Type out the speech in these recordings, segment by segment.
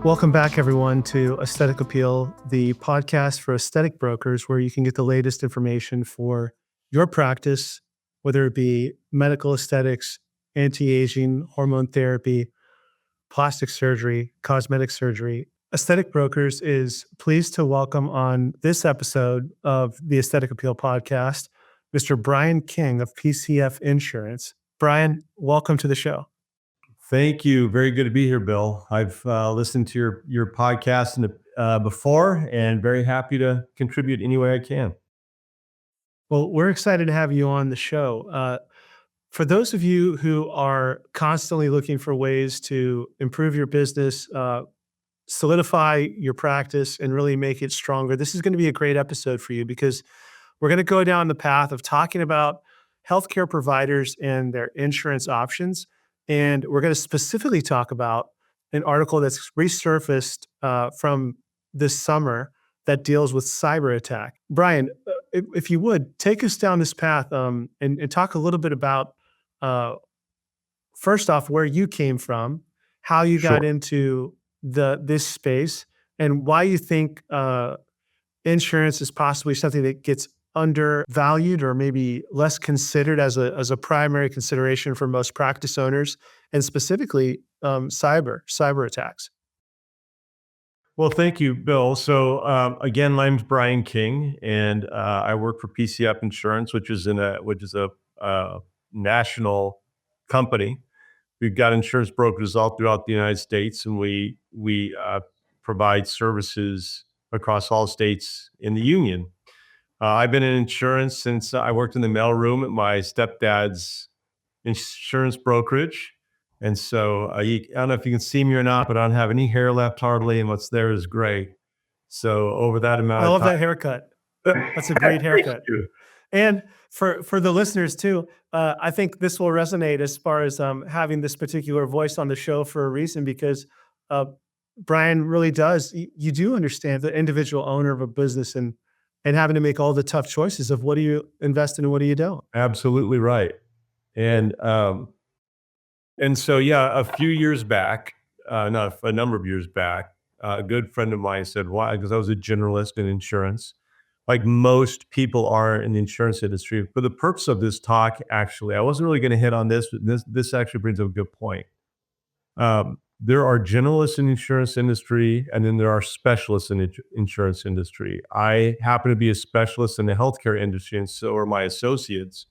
Welcome back, everyone, to Aesthetic Appeal, the podcast for aesthetic brokers, where you can get the latest information for your practice, whether it be medical aesthetics, anti-aging, hormone therapy, plastic surgery, cosmetic surgery. Aesthetic Brokers is pleased to welcome on this episode of the Aesthetic Appeal podcast, Mr. Brian King of PCF Insurance. Brian, welcome to the show. Thank you. Very good to be here, Bill. I've listened to your podcast before, and very happy to contribute any way I can. Well, we're excited to have you on the show. For those of you who are constantly looking for ways to improve your business, solidify your practice, and really make it stronger, this is going to be a great episode for you because we're going to go down the path of talking about healthcare providers and their insurance options. And we're going to specifically talk about an article that's resurfaced from this summer that deals with cyber attack. Brian, if you would, take us down this path and talk a little bit about, first off, where you came from, how you got into this space, and why you think insurance is possibly something that gets undervalued or maybe less considered as a primary consideration for most practice owners, and specifically cyber attacks. Well, thank you, Bill. So again, my name's Brian King, and I work for PCF Insurance, which is a national company. We've got insurance brokers all throughout the United States, and we provide services across all states in the union. I've been in insurance since I worked in the mailroom at my stepdad's insurance brokerage. And so I don't know if you can see me or not, but I don't have any hair left hardly, and what's there is gray. So over that amount I of love time, that haircut. That's a great haircut. And for the listeners too, I think this will resonate as far as having this particular voice on the show for a reason, because Brian really does. You do understand the individual owner of a business and having to make all the tough choices of what do you invest in and what do you don't. Absolutely right. And so, yeah, a few years back, not a number of years back, a good friend of mine said, why? Because I was a generalist in insurance, like most people are in the insurance industry. For the purpose of this talk, actually, I wasn't really going to hit on this, but this actually brings up a good point. There are generalists in the insurance industry, and then there are specialists in the insurance industry. I happen to be a specialist in the healthcare industry, and so are my associates.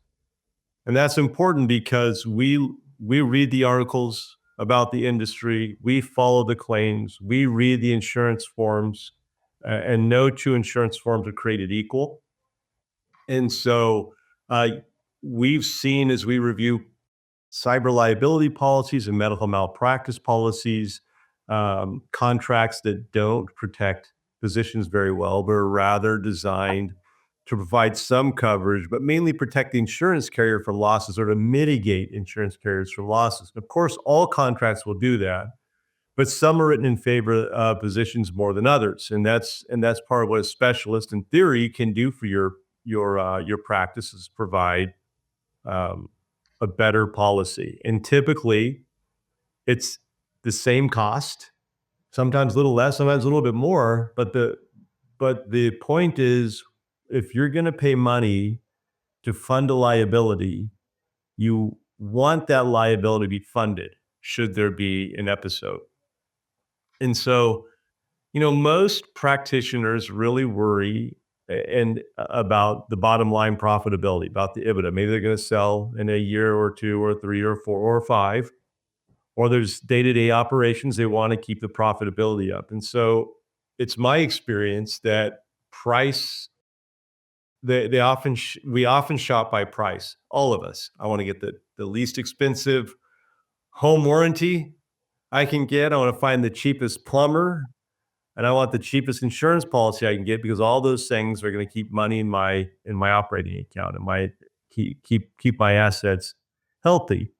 And that's important because we read the articles about the industry, we follow the claims, we read the insurance forms, and no two insurance forms are created equal. And so we've seen, as we review cyber liability policies and medical malpractice policies, contracts that don't protect physicians very well, but are rather designed to provide some coverage, but mainly protect the insurance carrier from losses or to mitigate insurance carriers from losses. Of course, all contracts will do that, but some are written in favor of physicians more than others, and that's part of what a specialist, in theory, can do for your practice, is provide a better policy. And typically, it's the same cost, sometimes a little less, sometimes a little bit more. But the point is, if you're going to pay money to fund a liability, you want that liability to be funded should there be an episode. And so, most practitioners really worry about the bottom line profitability, about the EBITDA. Maybe they're going to sell in a year or two or three or four or five, or there's day-to-day operations. They want to keep the profitability up. And so it's my experience that price, we often shop by price. All of us. I want to get the least expensive home warranty I can get. I want to find the cheapest plumber, and I want the cheapest insurance policy I can get, because all those things are going to keep money in my operating account and my keep my assets healthy.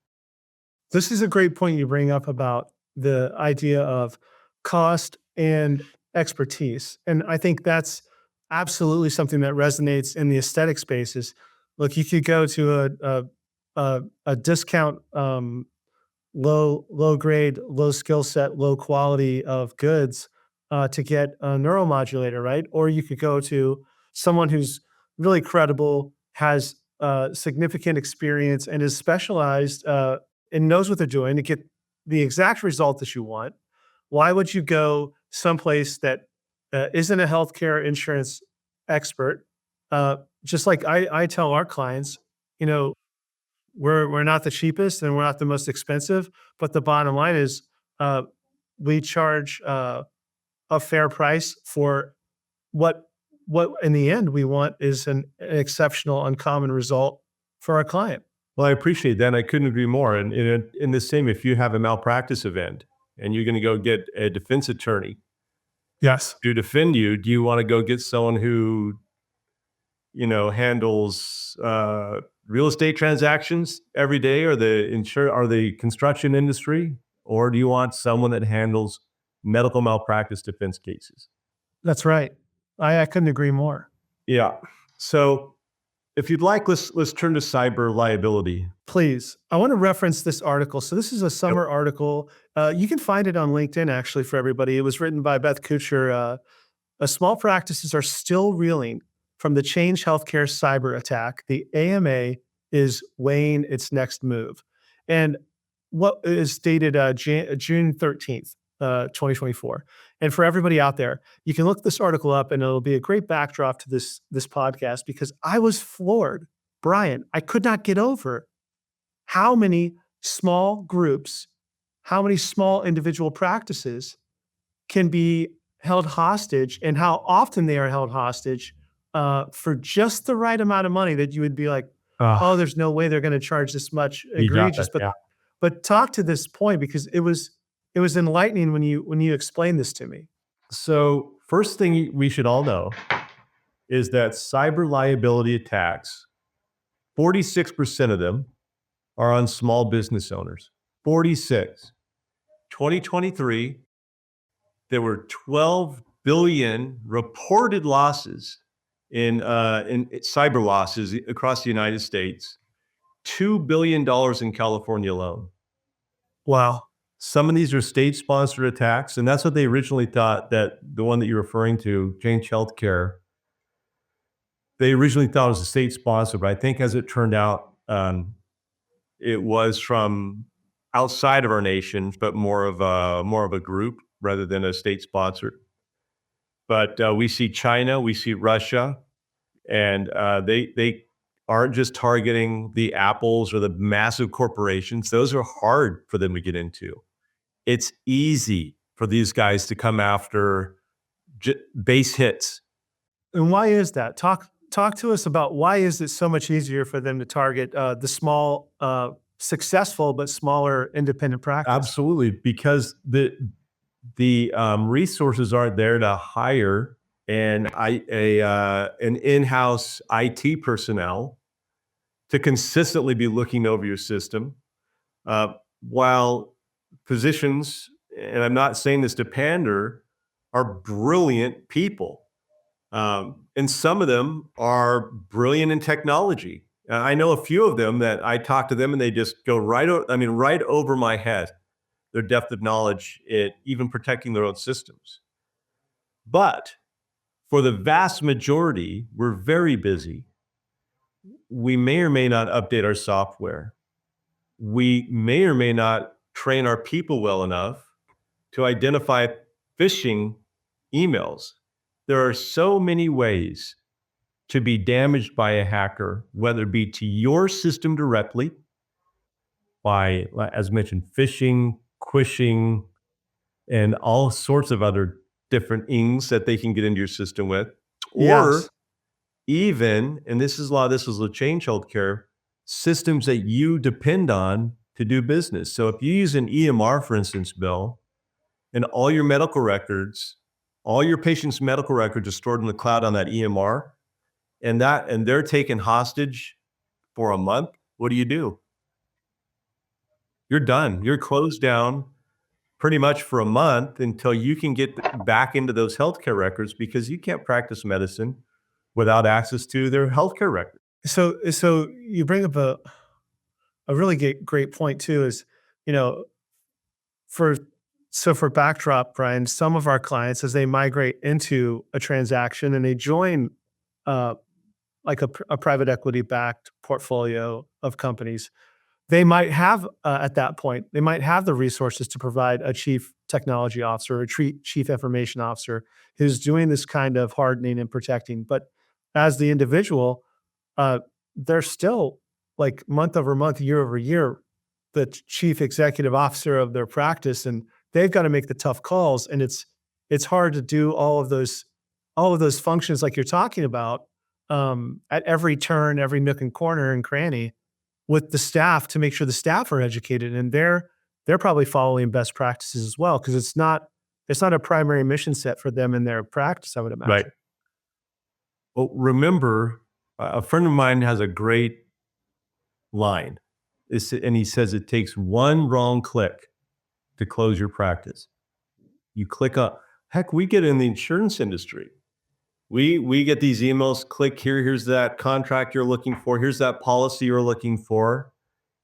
This is a great point you bring up about the idea of cost and expertise. And I think that's absolutely something that resonates in the aesthetic spaces. Look, you could go to a discount low grade, low skill set, low quality of goods to get a neuromodulator, right? Or you could go to someone who's really credible, has significant experience, and is specialized and knows what they're doing to get the exact result that you want. Why would you go someplace that isn't a healthcare insurance expert? Just like I tell our clients, you know, we're not the cheapest and we're not the most expensive, but the bottom line is uh, we charge a fair price for what what in the end we want is an exceptional, uncommon result for our client. Well, I appreciate that. And I couldn't agree more. And in the same, if you have a malpractice event and you're going to go get a defense attorney Yes, to defend you, do you want to go get someone who, handles real estate transactions every day, or the construction industry, or do you want someone that handles medical malpractice defense cases? that's right. I couldn't agree more. Yeah. So if you'd like, let's turn to cyber liability. Please, I want to reference this article. So this is a Yep. summer article. You can find it on LinkedIn actually for everybody. It was written by Beth Kuchar. Small practices are still reeling from the Change Healthcare cyber attack. The AMA is weighing its next move. And what is dated June 13th, 2024. And for everybody out there, you can look this article up and it'll be a great backdrop to this podcast because I was floored. Brian, I could not get over how many small groups, how many small individual practices can be held hostage and how often they are held hostage for just the right amount of money that you would be like, oh, there's no way they're going to charge this much You got that. egregious. But Yeah. but talk to this point because it was enlightening when you explained this to me. So first thing we should all know is that cyber liability attacks, 46% of them are on small business owners. 46. 2023, there were 12 billion reported losses in cyber losses across the United States. $2 billion in California alone. Wow. Some of these are state-sponsored attacks, and that's what they originally thought, that the one that you're referring to, Change Healthcare, they originally thought it was a state-sponsored, but I think as it turned out, it was from outside of our nation, but more of a group rather than a state-sponsored. But we see China, we see Russia, and they aren't just targeting the Apples or the massive corporations. Those are hard for them to get into. It's easy for these guys to come after base hits. And why is that? Talk to us about why is it so much easier for them to target the small, successful but smaller independent practice? Absolutely, because the resources aren't there to hire an in-house IT personnel to consistently be looking over your system, while physicians, and I'm not saying this to pander, are brilliant people. And some of them are brilliant in technology. I know a few of them that I talk to them and they just go right over my head, their depth of knowledge in even protecting their own systems. But for the vast majority, we're very busy. We may or may not update our software. We may or may not train our people well enough to identify phishing emails. There are so many ways to be damaged by a hacker, whether it be to your system directly by, as mentioned, phishing, quishing, and all sorts of other different ings that they can get into your system with, or Yes. even, and this is a lot of this is with Change Healthcare, systems that you depend on to do business. So if you use an EMR, for instance, Bill, and all your medical records, all your patients' medical records are stored in the cloud on that EMR, and they're taken hostage for a month, what do? You're done. You're closed down pretty much for a month until you can get back into those healthcare records, because you can't practice medicine without access to their healthcare record. So you bring up a really great point too is, you know, for for backdrop, Brian, some of our clients, as they migrate into a transaction and they join uh, like a private equity backed portfolio of companies, they might have at that point, they might have the resources to provide a chief technology officer or a chief information officer who's doing this kind of hardening and protecting. But as the individual, uh, they're still like month over month, year over year, the chief executive officer of their practice, and they've got to make the tough calls. And it's hard to do all of those functions like you're talking about at every turn, every nook and corner and cranny with the staff to make sure the staff are educated and they're probably following best practices as well because it's not a primary mission set for them in their practice, I would Right. imagine. Well, remember, a friend of mine has a great line. And he says it takes one wrong click to close your practice. You click on, heck, we get in the insurance industry. We get these emails, click here, here's that contract you're looking for, here's that policy you're looking for.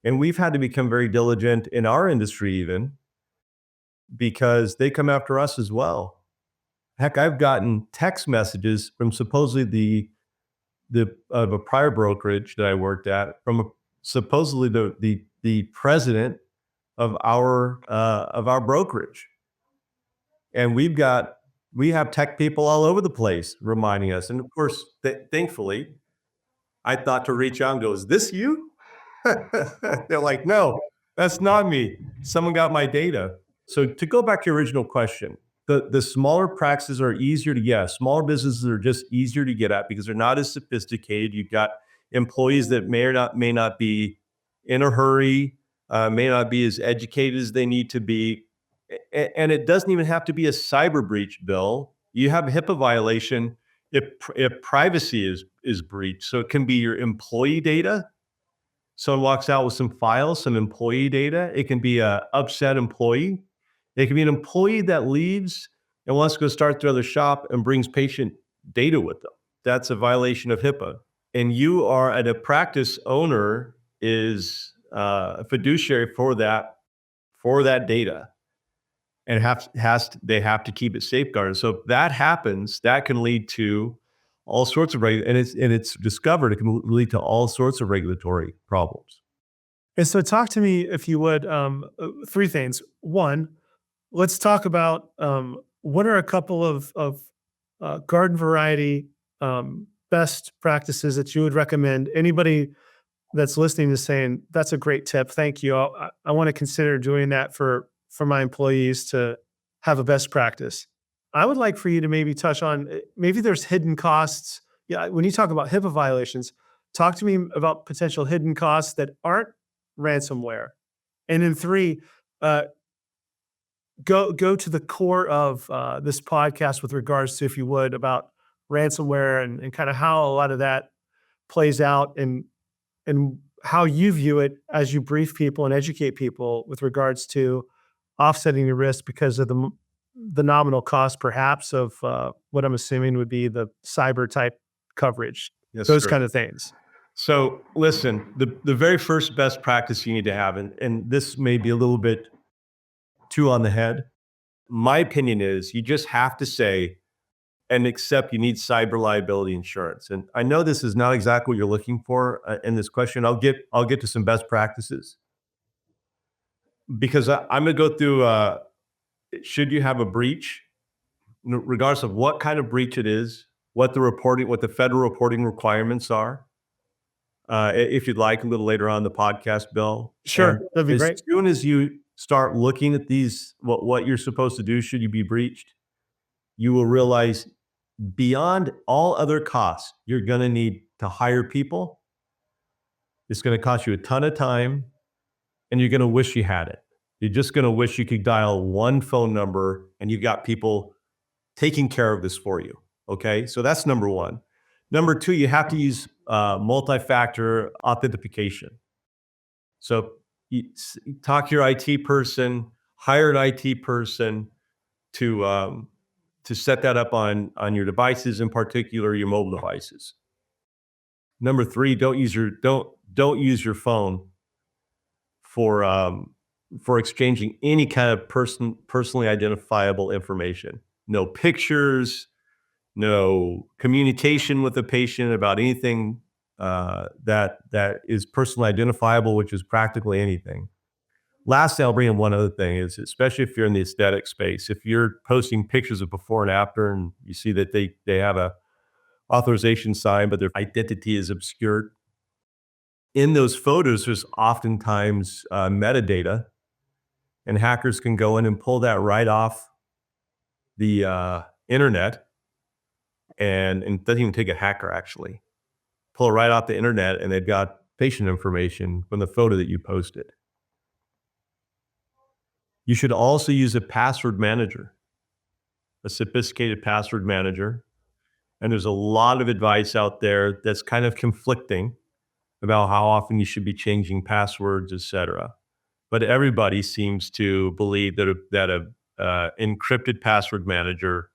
And we've had to become very diligent in our industry even because they come after us as well. Heck, I've gotten text messages from supposedly the of a prior brokerage that I worked at from supposedly the president of our brokerage, and we have tech people all over the place reminding us. And of course, thankfully, I thought to reach out and go, "Is this you?" They're like, "No, that's not me. Someone got my data." So to go back to your original question, the smaller practices are easier to get. Smaller businesses are just easier to get at because they're not as sophisticated. You've got employees that may not be in a hurry, may not be as educated as they need to be. And it doesn't even have to be a cyber breach, Bill. You have a HIPAA violation if privacy is breached. So it can be your employee data. Someone walks out with some files, some employee data. It can be a upset employee. It can be an employee that leaves and wants to go start their other shop and brings patient data with them. That's a violation of HIPAA. And you are at a practice owner is a fiduciary for that data and they have to keep it safeguarded. So if that happens, that can lead to all sorts of and it's discovered it can lead to all sorts of regulatory problems. And so talk to me, if you would, three things. One, let's talk about what are a couple of garden variety best practices that you would recommend anybody that's listening is saying that's a great tip. Thank you. I want to consider doing that for my employees to have a best practice. I would like for you to maybe touch on maybe there's hidden costs. Yeah, when you talk about HIPAA violations, talk to me about potential hidden costs that aren't ransomware. And then three, uh, go to the core of this podcast with regards to, if you would, about ransomware and kind of how a lot of that plays out and how you view it as you brief people and educate people with regards to offsetting the risk because of the nominal cost, perhaps, of what I'm assuming would be the cyber type coverage, Yes, those sir. kind of things. So listen, the very first best practice you need to have, and this may be a little bit too on the head. My opinion is you just have to say and accept you need cyber liability insurance. And I know this is not exactly what you're looking for in this question. I'll get to some best practices because I'm going to go through. Should you have a breach, regardless of what kind of breach it is, what the federal reporting requirements are. If you'd like, a little later on in the podcast, Bill. Sure, And that'd be as great. soon as you start looking at these, what you're supposed to do should you be breached, you will realize beyond all other costs, you're going to need to hire people. It's going to cost you a ton of time, and you're going to wish you had it. You're just going to wish you could dial one phone number and you've got people taking care of this for you. Okay, so that's number one. Number two, you have to use multi-factor authentication. So you talk to your IT person, hire an IT person to set that up on your devices, in particular your mobile devices. Number three, don't use your phone for for exchanging any kind of personally identifiable information. No pictures, no communication with the patient about anything that is personally identifiable, which is practically anything. Lastly, I'll bring in one other thing is, especially if you're in the aesthetic space, if you're posting pictures of before and after, and you see that they have a authorization sign, but their identity is obscured. In those photos, there's oftentimes metadata, and hackers can go in and pull that right off the internet, and it doesn't even take a hacker actually. Pull it right off the internet, and they've got patient information from the photo that you posted. You should also use a password manager, a sophisticated password manager. And there's a lot of advice out there that's kind of conflicting about how often you should be changing passwords, et cetera. But everybody seems to believe that a encrypted password manager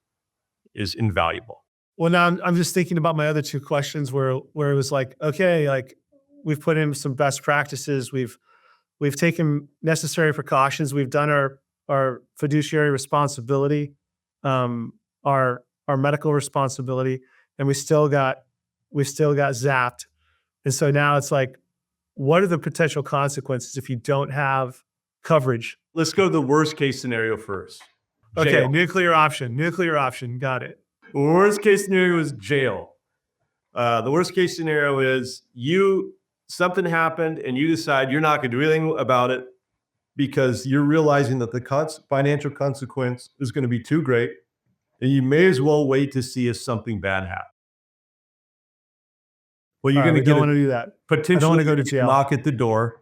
is invaluable. Well, now I'm just thinking about my other two questions where it was like, okay, like we've put in some best practices, we've taken necessary precautions, we've done our fiduciary responsibility, our medical responsibility, and we still got zapped. And so now it's like, what are the potential consequences if you don't have coverage? Let's go to the worst case scenario first. Okay, Jail. nuclear option, got it. The worst case scenario is jail. The worst case scenario is something happened and you decide you're not going to do anything about it because you're realizing that the financial consequence is going to be too great, and you may as well wait to see if something bad happens. Well, you're going to don't want to do that. potentially I don't want to go to jail. knock at the door,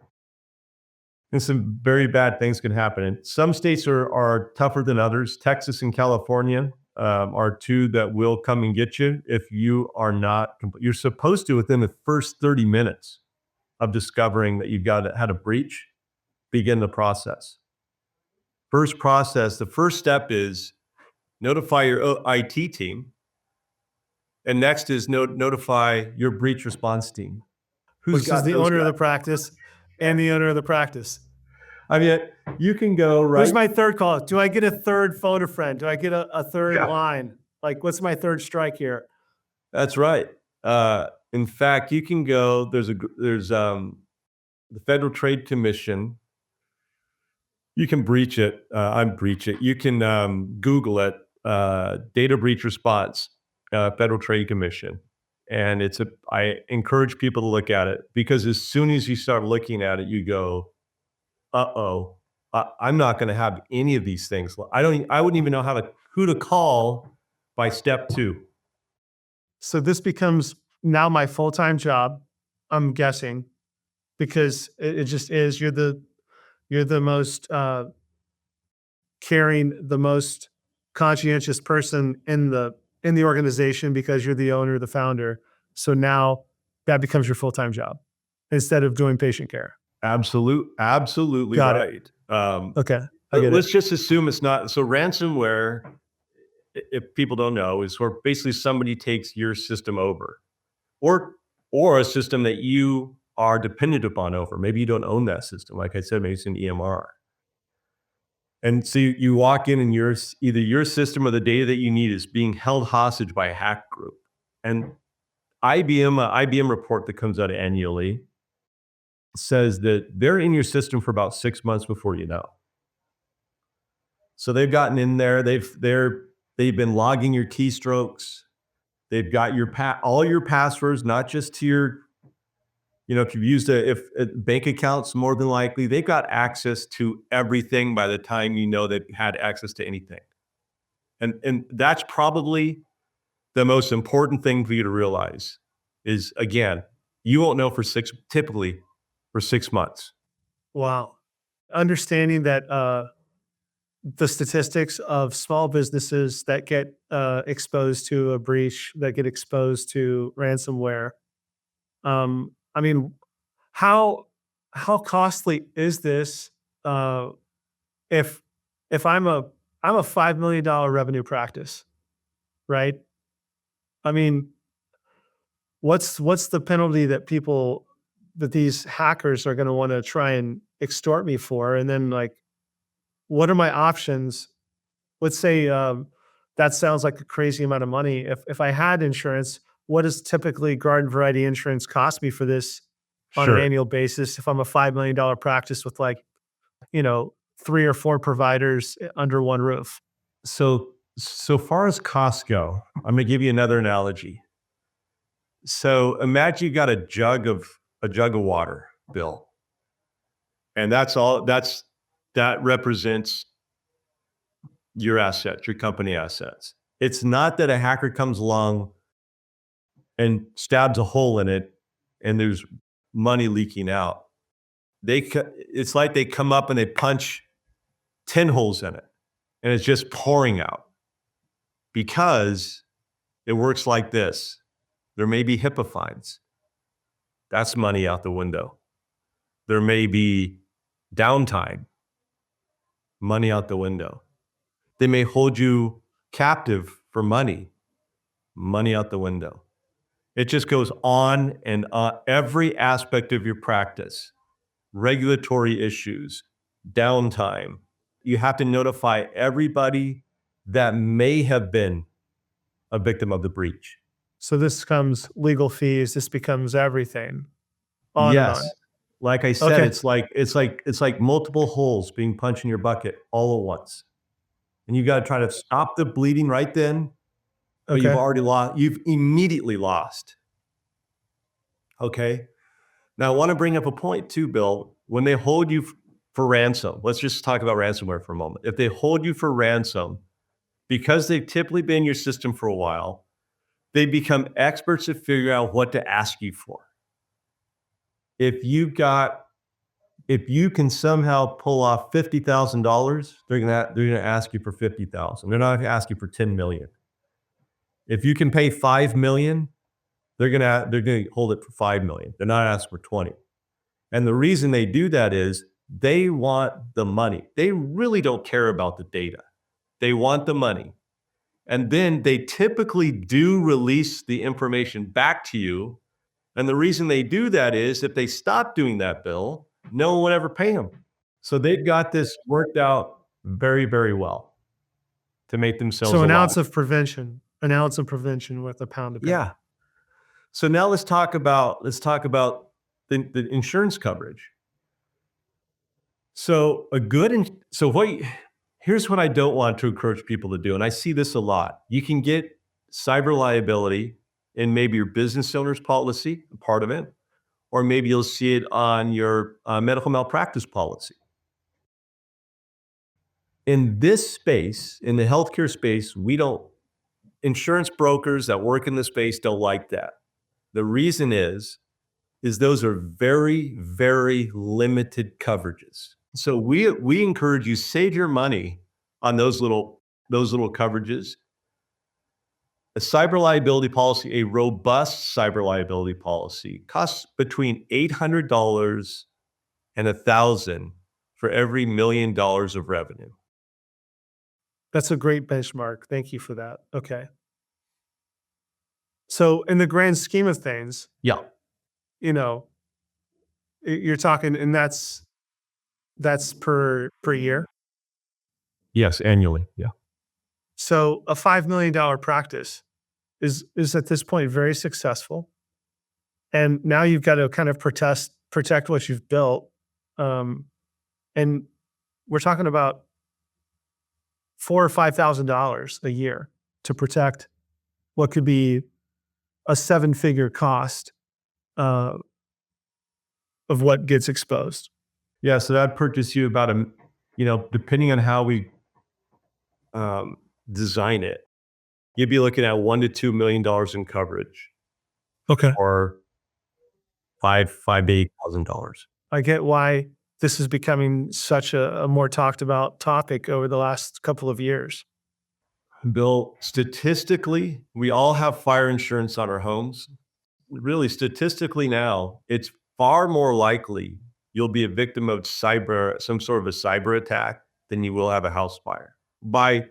and some very bad things can happen. And some states are tougher than others. Texas and California are two that will come and get you if you are not. You're supposed to, within the first 30 minutes of discovering that you've had a breach, begin the process. The first step is notify your IT team, and next is notify your breach response team. Which is the owner of the practice and the owner of the practice. I mean, you can go right. Who's my third call? Do I get a third phone a friend? Do I get a third line? Like, what's my third strike here? That's right. In fact, you can go. There's the Federal Trade Commission. You can breach it. Unbreach it. You can Google it. Data breach response, Federal Trade Commission, and I encourage people to look at it, because as soon as you start looking at it, you go, "Uh-oh, I'm not going to have any of these things." I wouldn't even know who to call by step 2. So this becomes now my full-time job, I'm guessing, because it just is. You're the most caring, the most conscientious person in the organization, because you're the owner, the founder. So now that becomes your full-time job instead of doing patient care. Absolutely Got right. it. Okay, I get Let's just assume it's not. So ransomware, if people don't know, is where basically somebody takes your system over, or a system that you are dependent upon over. Maybe you don't own that system. Like I said, maybe it's an EMR. And so you walk in, and either your system or the data that you need is being held hostage by a hack group. And IBM report that comes out annually says that they're in your system for about 6 months before you know. So they've gotten in there. They've been logging your keystrokes. They've got all your passwords, not just to your, if you've used bank accounts, more than likely they've got access to everything by the time they've had access to anything. And that's probably the most important thing for you to realize is, again, you won't know typically for 6 months. Wow. Understanding that the statistics of small businesses that get exposed to a breach, that get exposed to ransomware. I mean, how costly is this? If I'm a $5 million revenue practice, right? I mean, what's the penalty that these hackers are going to want to try and extort me for? And then like, what are my options? Let's say that sounds like a crazy amount of money. If I had insurance, what does typically garden variety insurance cost me for this on an Sure. annual basis? If I'm a $5 million practice with like, 3 or 4 providers under one roof. So far as costs go, I'm gonna give you another analogy. So imagine you got a jug of water, Bill, and that represents your assets, your company assets. It's not that a hacker comes along and stabs a hole in it and there's money leaking out. It's like they come up and they punch 10 holes in it and it's just pouring out because it works like this. There may be HIPAA fines. That's money out the window. There may be downtime, money out the window. They may hold you captive for money out the window. It just goes on and on. Every aspect of your practice, regulatory issues, downtime. You have to notify everybody that may have been a victim of the breach. So this comes legal fees. This becomes everything on and Yes. on. Like I said, Okay. it's like multiple holes being punched in your bucket all at once. And you got to try to stop the bleeding right then, but you've Okay. already lost. You've immediately lost. Okay. Now I want to bring up a point too, Bill. When they hold you for ransom, let's just talk about ransomware for a moment. If they hold you for ransom, because they've typically been in your system for a while, they become experts at figuring out what to ask you for. If you can somehow pull off $50,000, they're gonna ask you for $50,000. They're not gonna ask you for 10 million. If you can pay 5 million, they're gonna hold it for 5 million. They're not asking for 20. And the reason they do that is they want the money. They really don't care about the data. They want the money. And then they typically do release the information back to you. And the reason they do that is if they stop doing that, Bill, no one would ever pay them. So they've got this worked out very, very well to make themselves So an alive. ounce of prevention, worth a pound of pain. Yeah. So now let's talk about the insurance coverage. So here's what I don't want to encourage people to do, and I see this a lot. You can get cyber liability in maybe your business owner's policy, a part of it, or maybe you'll see it on your medical malpractice policy. In this space, in the healthcare space, insurance brokers that work in the space don't like that. The reason is those are very, very limited coverages. So we encourage you, save your money on those little coverages. A cyber liability policy, a robust cyber liability policy, costs between $800 and $1,000 for every $1 million of revenue. That's a great benchmark. Thank you for that. Okay. So in the grand scheme of things, Yeah. you know, you're talking, and that's per year. Yes, annually. Yeah. So a $5 million practice is at this point very successful, and now you've got to kind of protect what you've built, and we're talking about $4,000 or $5,000 a year to protect what could be a 7-figure cost uh, of what gets exposed. Yeah. So that'd purchase you about depending on how we design it, you'd be looking at $1 to $2 million in coverage, Okay. or $5,000 to $8,000. I get why this is becoming such a more talked about topic over the last couple of years. Bill, statistically, we all have fire insurance on our homes. Really, statistically now, it's far more likely you'll be a victim of some sort of a cyber attack than you will have a house fire by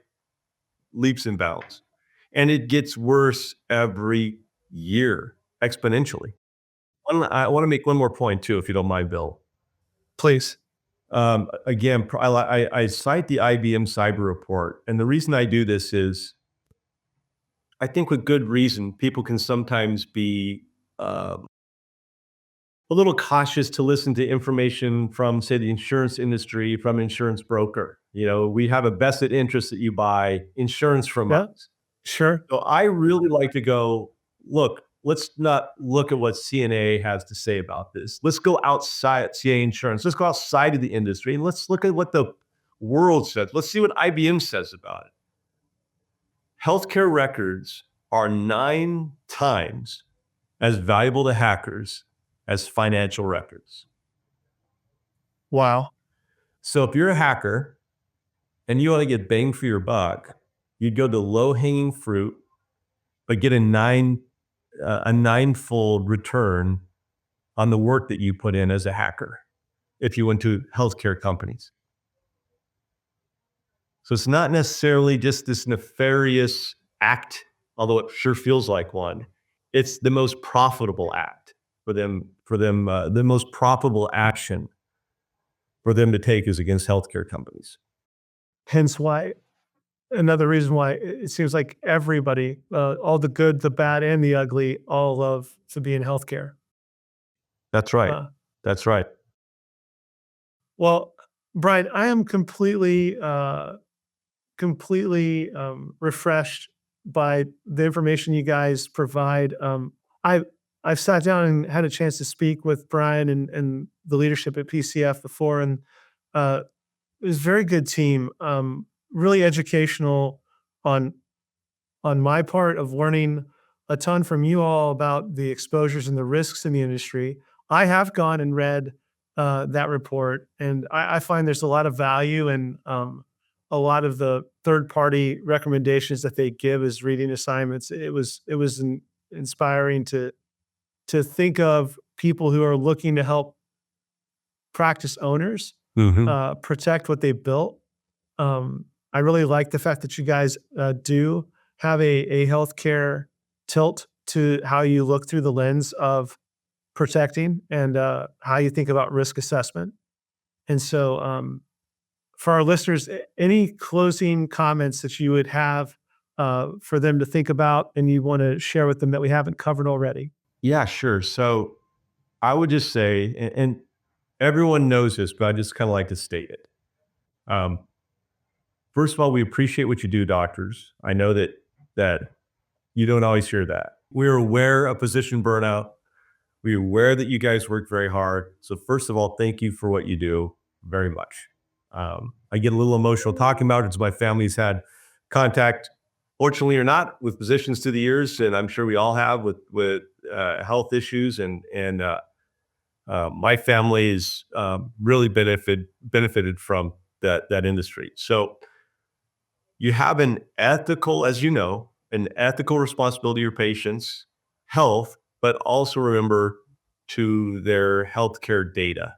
leaps and bounds. And it gets worse every year exponentially. I want to make one more point too, if you don't mind, Bill. Please. Again, I cite the IBM cyber report. And the reason I do this is I think with good reason, people can sometimes be a little cautious to listen to information from, say, the insurance industry, from an insurance broker. You know, we have a vested interest that you buy insurance from Yeah, us. sure. So I really like to go, look, let's not look at what CNA has to say about this. Let's go outside CNA insurance. Let's go outside of the industry and let's look at what the world says. Let's see what IBM says about it. Healthcare records are 9 times as valuable to hackers as financial records. Wow. So if you're a hacker and you want to get bang for your buck, you'd go to low hanging fruit, but get a ninefold return on the work that you put in as a hacker if you went to healthcare companies. So it's not necessarily just this nefarious act, although it sure feels like one. It's the most profitable act for them. The most profitable action for them to take is against healthcare companies. Hence why another reason why it seems like everybody, all the good, the bad, and the ugly, all love to be in healthcare. That's right. Uh, That's right. well, Brian, I am completely refreshed by the information you guys provide. I I've sat down and had a chance to speak with Brian and the leadership at PCF before, and uh, it was a very good team. Really educational on my part of learning a ton from you all about the exposures and the risks in the industry. I have gone and read that report, and I find there's a lot of value in a lot of the third party recommendations that they give as reading assignments. It was inspiring to think of people who are looking to help practice owners Mhm. protect what they built. I really like the fact that you guys do have a healthcare tilt to how you look through the lens of protecting and how you think about risk assessment. And so, for our listeners, any closing comments that you would have for them to think about and you want to share with them that we haven't covered already? Yeah, sure. So I would just say, and everyone knows this, but I just kind of like to state it. Um, First of all, we appreciate what you do, doctors. I know that you don't always hear that. We're aware of physician burnout. We're aware that you guys work very hard. So first of all, thank you for what you do very much. I get a little emotional talking about it because my family's had contact, fortunately or not, with physicians through the years, and I'm sure we all have with health issues. And my family's really benefited from that industry. So you have an ethical, as you know, an ethical responsibility to your patients' health, but also remember to their healthcare data.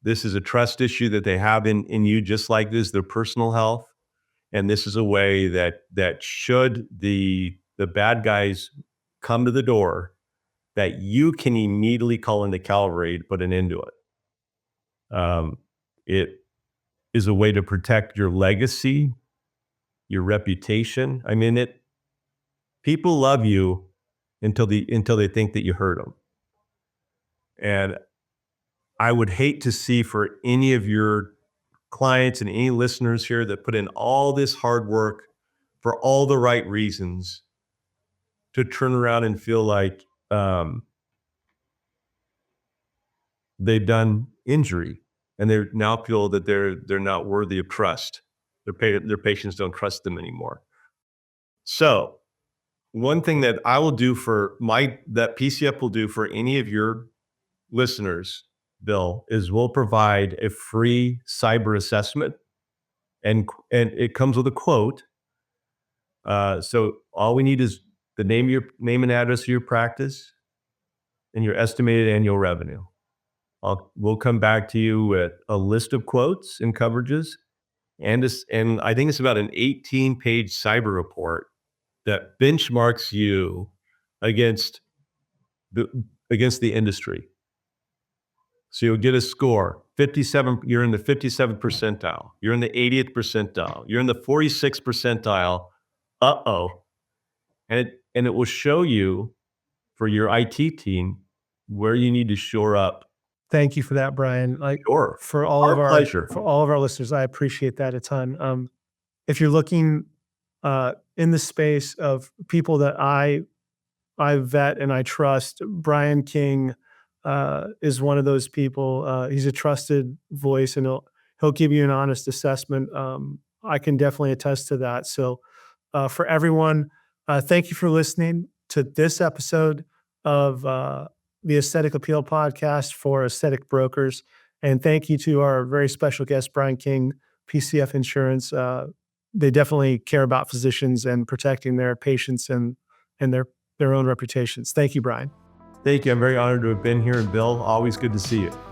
This is a trust issue that they have in you, just like this, their personal health. And this is a way that should the bad guys come to the door, that you can immediately call into Calvary to put an end to it. It is a way to protect your legacy, your reputation. I mean, people love you until they think that you hurt them. And I would hate to see for any of your clients and any listeners here that put in all this hard work for all the right reasons to turn around and feel like they've done injury and they now feel that they're not worthy of trust. Their patients don't trust them anymore. So one thing that I will do that PCF will do for any of your listeners, Bill, is we'll provide a free cyber assessment, and it comes with a quote. So all we need is the name and address of your practice and your estimated annual revenue. We'll come back to you with a list of quotes and coverages, and I think it's about an 18-page cyber report that benchmarks you against the against the industry. So you'll get a score. you're in the 57th percentile, you're in the 80th percentile, you're in the 46th percentile, and it will show you for your IT team where you need to shore up. Thank you for that, Brian. Like Sure. for all of Our pleasure. for all of our listeners, I appreciate that a ton. If you're looking in the space of people that I vet and I trust, Brian King is one of those people. He's a trusted voice, and he'll give you an honest assessment. I can definitely attest to that. So, for everyone, thank you for listening to this episode of the Aesthetic Appeal podcast for aesthetic brokers, and thank you to our very special guest, Brian King, PCF Insurance. They definitely care about physicians and protecting their patients and their own reputations. Thank you, Brian. Thank you. I'm very honored to have been here. And Bill, always good to see you.